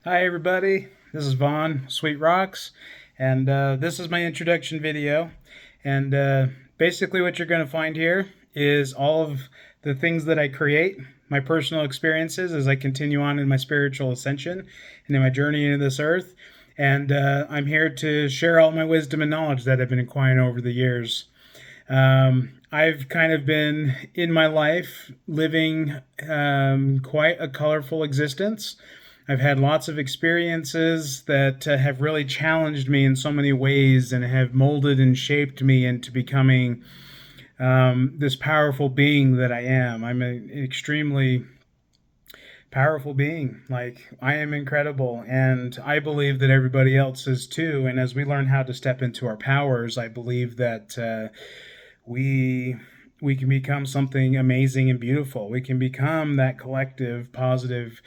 Hi everybody, this is Vaughn, Sweet Rocks, and this is my introduction video. And basically what you're going to find here is all of the things that I create, my personal experiences as I continue on in my spiritual ascension and in my journey into this earth. And I'm here to share all my wisdom and knowledge that I've been acquiring over the years. I've kind of been in my life living quite a colorful existence. I've had lots of experiences that have really challenged me in so many ways and have molded and shaped me into becoming this powerful being that I am. I'm an extremely powerful being. Like, I am incredible, and I believe that everybody else is too. And as we learn how to step into our powers, I believe that we we can become something amazing and beautiful. We can become that collective, positive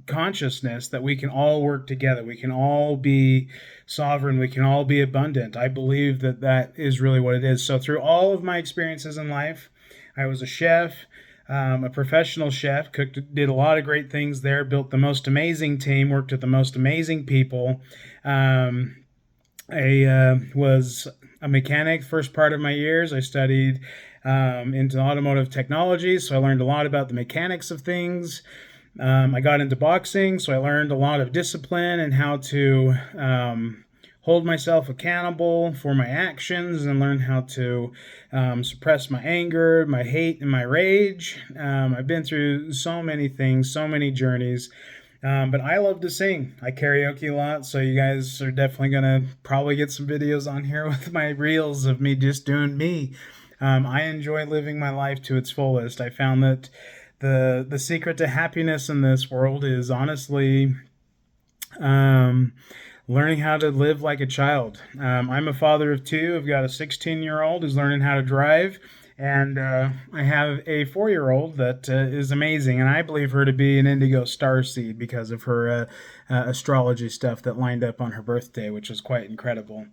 consciousness that we can all work together. We can all be sovereign. We can all be abundant. I believe that that is really what it is. So through all of my experiences in life, I was a chef, a professional chef, cooked, did a lot of great things there, built the most amazing team, worked with the most amazing people. I was a mechanic first part of my years. I studied into automotive technology, so I learned a lot about the mechanics of things. I got into boxing, so I learned a lot of discipline and how to hold myself accountable for my actions and learn how to suppress my anger, my hate, and my rage. I've been through so many things, so many journeys. But I love to sing. I karaoke a lot, so you guys are definitely going to probably get some videos on here with my reels of me just doing me. I enjoy living my life to its fullest. I found that the secret to happiness in this world is honestly learning how to live like a child. I'm a father of two. I've got a 16-year-old who's learning how to drive, and I have a 4-year-old that is amazing, and I believe her to be an indigo starseed because of her astrology stuff that lined up on her birthday, which is quite incredible.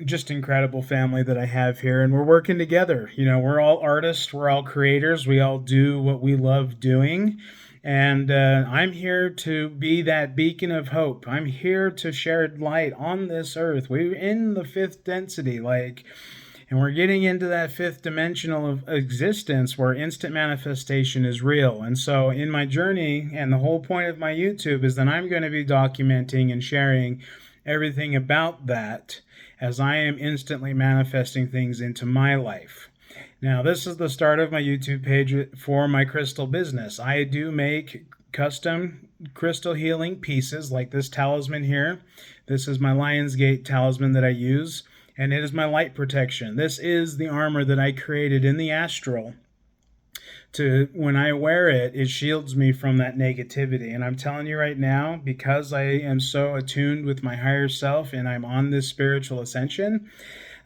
Just incredible family that I have here, and we're working together. You know, we're all artists, we're all creators, we all do what we love doing. And I'm here to be that beacon of hope. I'm here to shed light on this earth. We're in the fifth density, and we're getting into that fifth dimensional of existence where instant manifestation is real. And so, in my journey, and the whole point of my YouTube is that I'm going to be documenting and sharing everything about that as I am instantly manifesting things into my life. Now, this is the start of my YouTube page for my crystal business. I do make custom crystal healing pieces like this talisman here. This is my Lionsgate talisman that I use, and it is my light protection. This is the armor that I created in the astral. When I wear it, it shields me from that negativity. And I'm telling you right now, because I am so attuned with my higher self and I'm on this spiritual ascension,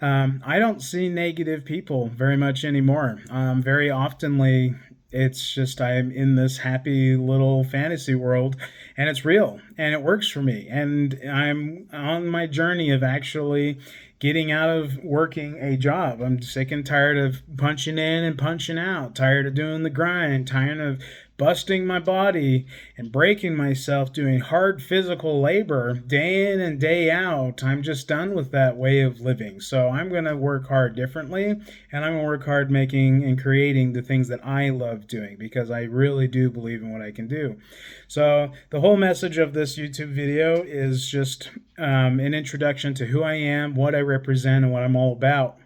I don't see negative people very much anymore. Very oftenly, it's just I'm in this happy little fantasy world, and it's real, and it works for me. And I'm on my journey of actually getting out of working a job. I'm sick and tired of punching in and punching out, tired of doing the grind, tired of busting my body and breaking myself doing hard physical labor day in and day out. I'm just done with that way of living. So I'm going to work hard differently, and I'm going to work hard making and creating the things that I love doing because I really do believe in what I can do. So the whole message of this YouTube video is just an introduction to who I am, what I represent, and what I'm all about.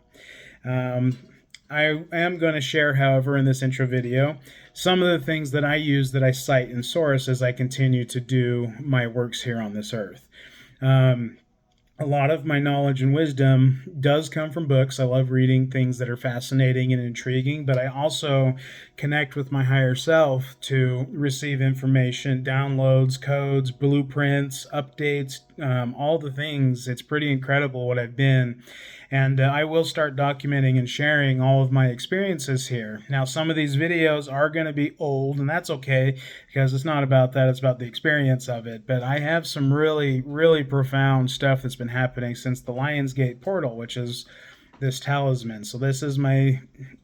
I am going to share, however, in this intro video, some of the things that I use that I cite and source as I continue to do my works here on this earth. A lot of my knowledge and wisdom does come from books. I love reading things that are fascinating and intriguing, but I also connect with my higher self to receive information, downloads, codes, blueprints, updates, all the things. It's pretty incredible what I've been. And I will start documenting and sharing all of my experiences here. Now, some of these videos are going to be old, and that's okay because it's not about that. It's about the experience of it. But I have some really, really profound stuff that's been happening since the Lionsgate portal, which is this talisman. So this is my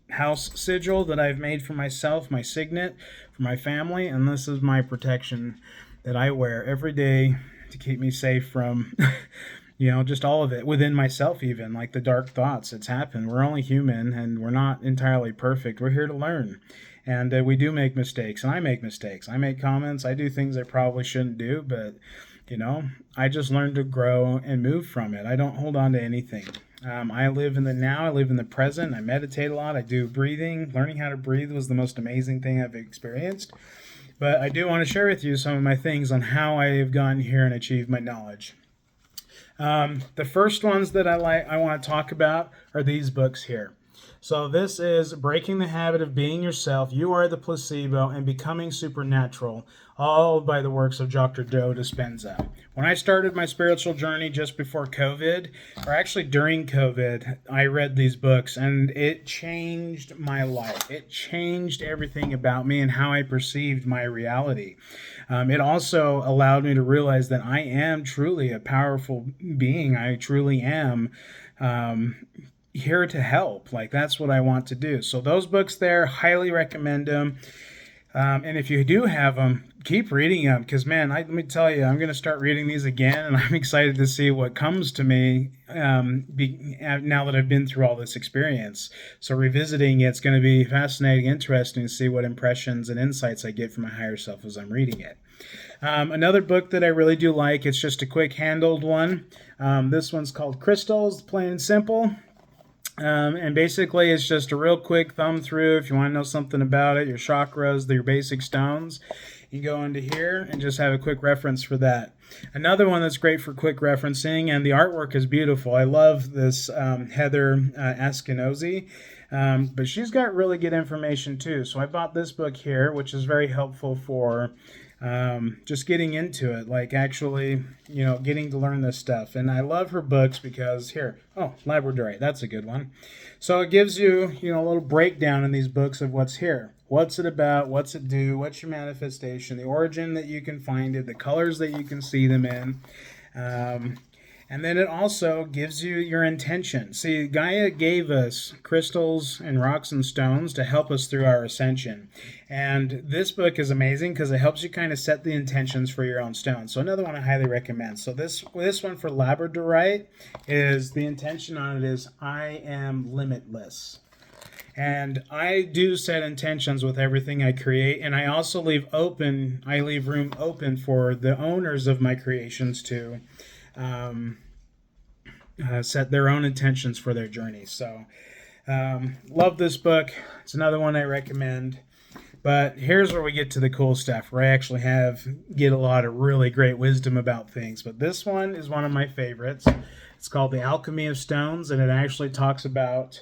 house sigil that I've made for myself, my signet for my family, and this is my protection that I wear every day to keep me safe from just all of it within myself, even like the dark thoughts. It's happened. We're only human and we're not entirely perfect. We're here to learn. And we do make mistakes, and I make mistakes. I make comments. I do things I probably shouldn't do, but I just learned to grow and move from it. I don't hold on to anything. I live in the now. I live in the present. I meditate a lot. I do breathing. Learning how to breathe was the most amazing thing I've experienced. But I do want to share with you some of my things on how I have gotten here and achieved my knowledge. The first ones that I want to talk about are these books here. So this is Breaking the Habit of Being Yourself, You Are the Placebo, and Becoming Supernatural, all by the works of Dr. Joe Dispensa. When I started my spiritual journey just before COVID, or actually during COVID, I read these books, and it changed my life. It changed everything about me and how I perceived my reality. It also allowed me to realize that I am truly a powerful being. I truly am here to help. Like, that's what I want to do. So those books there, highly recommend them. And if you do have them, keep reading them, because let me tell you, I'm going to start reading these again, and I'm excited to see what comes to me now that I've been through all this experience. So revisiting it's going to be fascinating, interesting to see what impressions and insights I get from my higher self as I'm reading it. Another book that I really do like, it's just a quick handled one. This one's called Crystals, plain and simple. And basically, it's just a real quick thumb through. If you want to know something about it, your chakras, your basic stones, you go into here and just have a quick reference for that. Another one that's great for quick referencing, and the artwork is beautiful. I love this Heather Askinosie, but she's got really good information too. So I bought this book here, which is very helpful for just getting into it, like actually, getting to learn this stuff. And I love her books because Labradorite, that's a good one. So it gives you, a little breakdown in these books of what's here. What's it about? What's it do? What's your manifestation? The origin that you can find it, the colors that you can see them in. And then it also gives you your intention. See, Gaia gave us crystals and rocks and stones to help us through our ascension. And this book is amazing because it helps you kind of set the intentions for your own stones. So another one I highly recommend. So this one for Labradorite is, the intention on it is, I am limitless. And I do set intentions with everything I create, and I also leave room open for the owners of my creations to set their own intentions for their journey. So love this book. It's another one I recommend. But here's where we get to the cool stuff, where I actually get a lot of really great wisdom about things. But this one is one of my favorites. It's called The Alchemy of Stones, and it actually talks about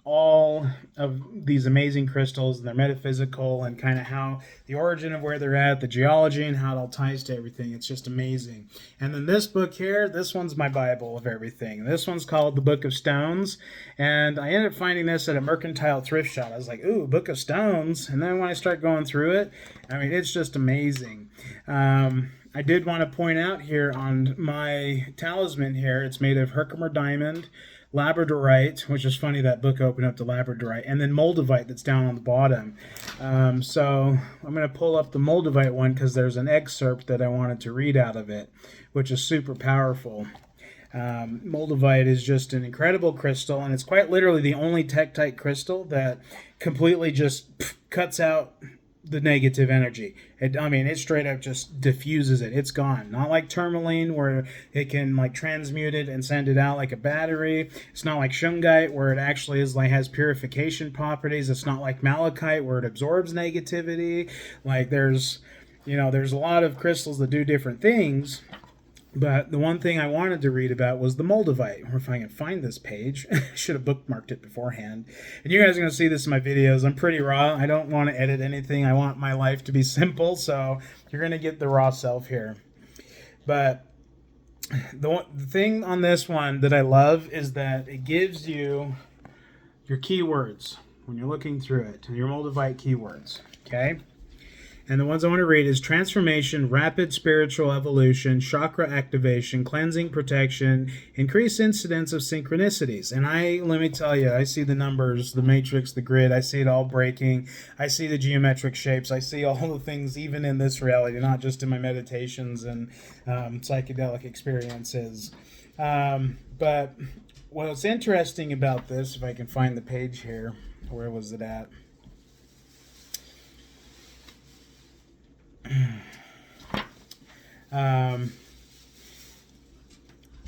all of these amazing crystals and their metaphysical and kind of how the origin of where they're at, the geology, and how it all ties to everything. It's just amazing. And then this book here, this one's my Bible of everything. This one's called The Book of Stones, and I ended up finding this at a mercantile thrift shop. I was like, ooh, Book of Stones. And then when I start going through it, it's just amazing. I did want to point out here on my talisman here, it's made of Herkimer diamond, Labradorite, which is funny, that book opened up to Labradorite, and then Moldavite that's down on the bottom. So I'm going to pull up the Moldavite one because there's an excerpt that I wanted to read out of it, which is super powerful. Moldavite is just an incredible crystal, and it's quite literally the only tektite crystal that completely just cuts out the negative energy. It straight up just diffuses it. It's gone. Not like tourmaline, where it can transmute it and send it out like a battery. It's not like shungite, where it actually has purification properties. It's not like malachite, where it absorbs negativity. There's a lot of crystals that do different things. But the one thing I wanted to read about was the Moldavite. Or if I can find this page, I should have bookmarked it beforehand. And you guys are going to see this in my videos. I'm pretty raw. I don't want to edit anything. I want my life to be simple, so you're going to get the raw self here. But the thing on this one that I love is that it gives you your keywords when you're looking through it, your Moldavite keywords, okay? And the ones I want to read is transformation, rapid spiritual evolution, chakra activation, cleansing, protection, increased incidence of synchronicities. And let me tell you, I see the numbers, the matrix, the grid. I see it all breaking. I see the geometric shapes. I see all the things, even in this reality, not just in my meditations and psychedelic experiences. But what's interesting about this, if I can find the page here, where was it at?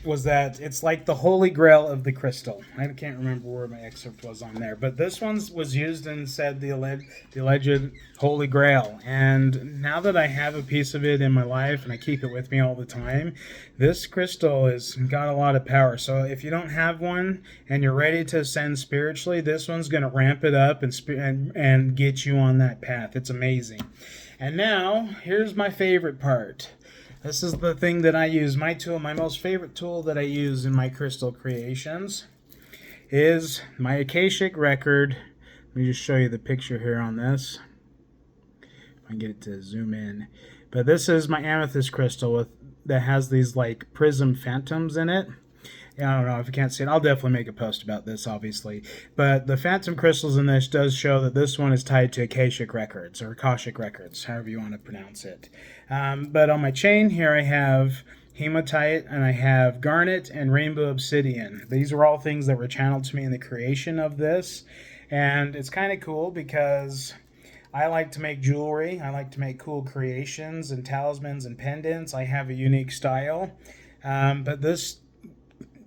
Was that it's like the holy grail of the crystal. I can't remember where my excerpt was on there, but this one was used and said the alleged holy grail. And now that I have a piece of it in my life and I keep it with me all the time, this crystal has got a lot of power. So if you don't have one and you're ready to ascend spiritually, this one's going to ramp it up and get you on that path. It's amazing. And now here's my favorite part. This is the thing that I use, my tool, my most favorite tool that I use in my crystal creations is my Akashic record. Let me just show you the picture here on this. I can get it to zoom in. But this is my amethyst crystal that has these like prism phantoms in it. I don't know if you can't see it. I'll definitely make a post about this, obviously. But the phantom crystals in this does show that this one is tied to Akashic records, or Akashic records, however you want to pronounce it. But on my chain here, I have hematite, and I have garnet and rainbow obsidian. These are all things that were channeled to me in the creation of this. And it's kind of cool because I like to make jewelry. I like to make cool creations and talismans and pendants. I have a unique style. But this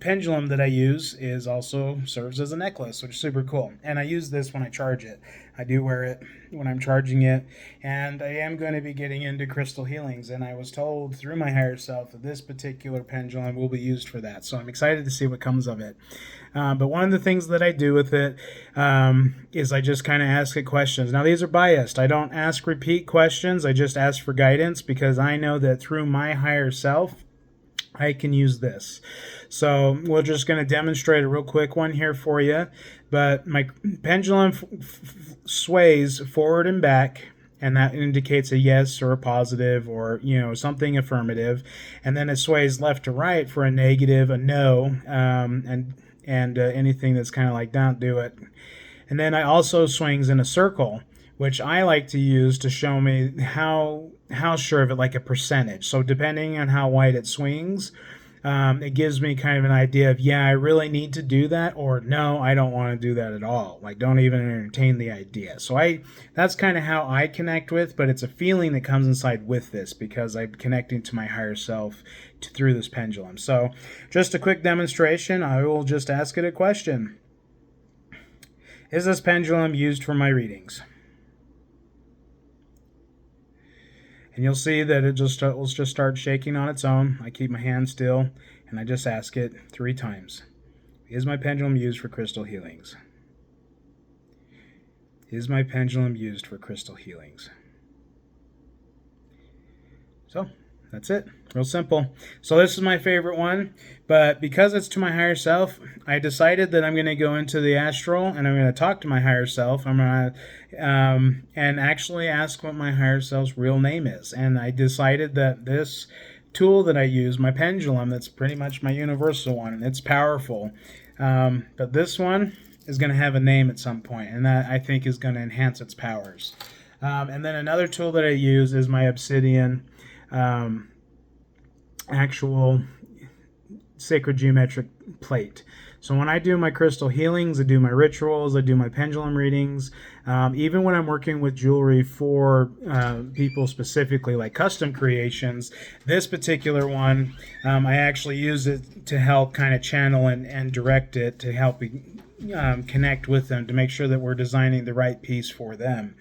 pendulum that I use also serves as a necklace, which is super cool. And I use this when I charge it. I do wear it when I'm charging it. And I am going to be getting into crystal healings. And I was told through my higher self that this particular pendulum will be used for that. So I'm excited to see what comes of it. But one of the things that I do with it is I just kind of ask it questions. Now, these are biased. I don't ask repeat questions. I just ask for guidance because I know that through my higher self, I can use this. So we're just going to demonstrate a real quick one here for you. But my pendulum sways forward and back, and that indicates a yes or a positive or, something affirmative. And then it sways left to right for a negative, a no, and anything that's kind of like don't do it. And then I also swings in a circle, which I like to use to show me how sure of it, like a percentage. So depending on how wide it swings, it gives me kind of an idea of, yeah, I really need to do that, or no, I don't want to do that at all. Like, don't even entertain the idea. So that's kind of how I connect with, but it's a feeling that comes inside with this because I'm connecting to my higher self through this pendulum. So just a quick demonstration. I will just ask it a question. Is this pendulum used for my readings? And you'll see that it will just start shaking on its own. I keep my hand still, and I just ask it 3 times. Is my pendulum used for crystal healings? Is my pendulum used for crystal healings? So, that's it. Real simple. So this is my favorite one, but because it's to my higher self, I decided that I'm going to go into the astral and I'm going to talk to my higher self. I'm going to and actually ask what my higher self's real name is. And I decided that this tool that I use, my pendulum, that's pretty much my universal one, and it's powerful. But this one is going to have a name at some point, and that I think is going to enhance its powers. And then another tool that I use is my obsidian actual sacred geometric plate. So when I do my crystal healings, I do my rituals, I do my pendulum readings, even when I'm working with jewelry for people specifically, like custom creations, this particular one, I actually use it to help kind of channel and direct it to help connect with them to make sure that we're designing the right piece for them.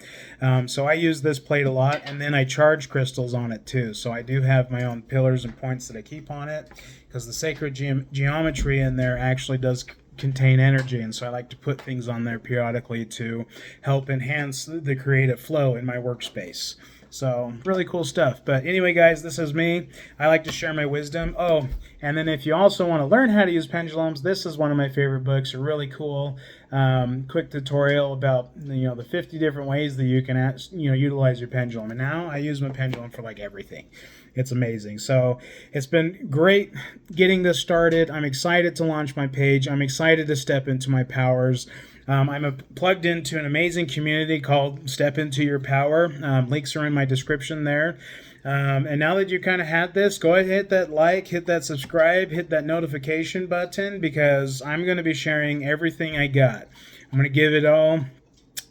So I use this plate a lot, and then I charge crystals on it too. So I do have my own pillars and points that I keep on it because the sacred geometry in there actually does contain energy, and so I like to put things on there periodically to help enhance the creative flow in my workspace. So really cool stuff. But anyway, guys, this is me. I like to share my wisdom. Oh, and then if you also want to learn how to use pendulums, this is one of my favorite books. They're really cool. quick tutorial about the 50 different ways that you can utilize your pendulum. And now I use my pendulum for like everything. It's amazing. So it's been great getting this started. I'm excited to launch my page. I'm excited to step into my powers. I'm plugged into an amazing community called Step Into Your Power. Links are in my description there. And now that you kind of had this, go ahead, hit that like, hit that subscribe, hit that notification button, because I'm going to be sharing everything I got. I'm going to give it all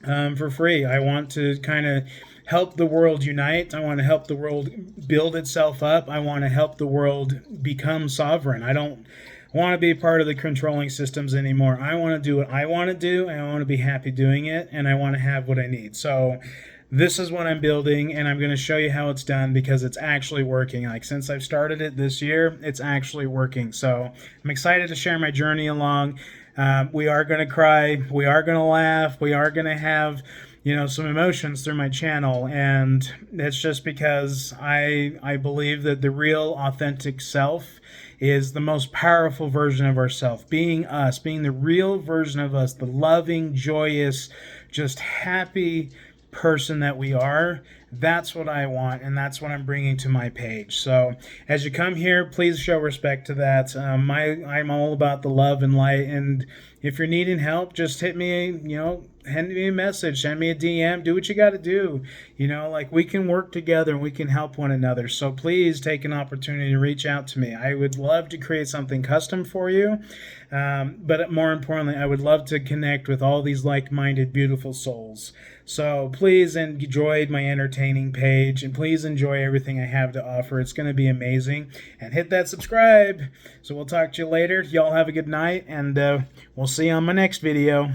for free. I want to kind of help the world unite. I want to help the world build itself up. I want to help the world become sovereign. I don't want to be part of the controlling systems anymore. I want to do what I want to do, and I want to be happy doing it, and I want to have what I need. So this is what I'm building, and I'm going to show you how it's done, because it's actually working. Like, since I've started it this year, it's actually working. So I'm excited to share my journey along. We are going to cry. We are going to laugh. We are going to have some emotions through my channel, and it's just because I believe that the real authentic self is the most powerful version of ourselves. Being us, being the real version of us, the loving, joyous, just happy person that we are. That's what I want, and that's what I'm bringing to my page. So as you come here, please show respect to that. I'm all about the love and light, and if you're needing help, just hit me, send me a message, send me a DM, do what you got to do. Like, we can work together and we can help one another. So please take an opportunity to reach out to me. I would love to create something custom for you. But more importantly, I would love to connect with all these like-minded, beautiful souls. So please enjoy my entertaining page, and please enjoy everything I have to offer. It's going to be amazing. And hit that subscribe. So we'll talk to you later. Y'all have a good night, and we'll see you on my next video.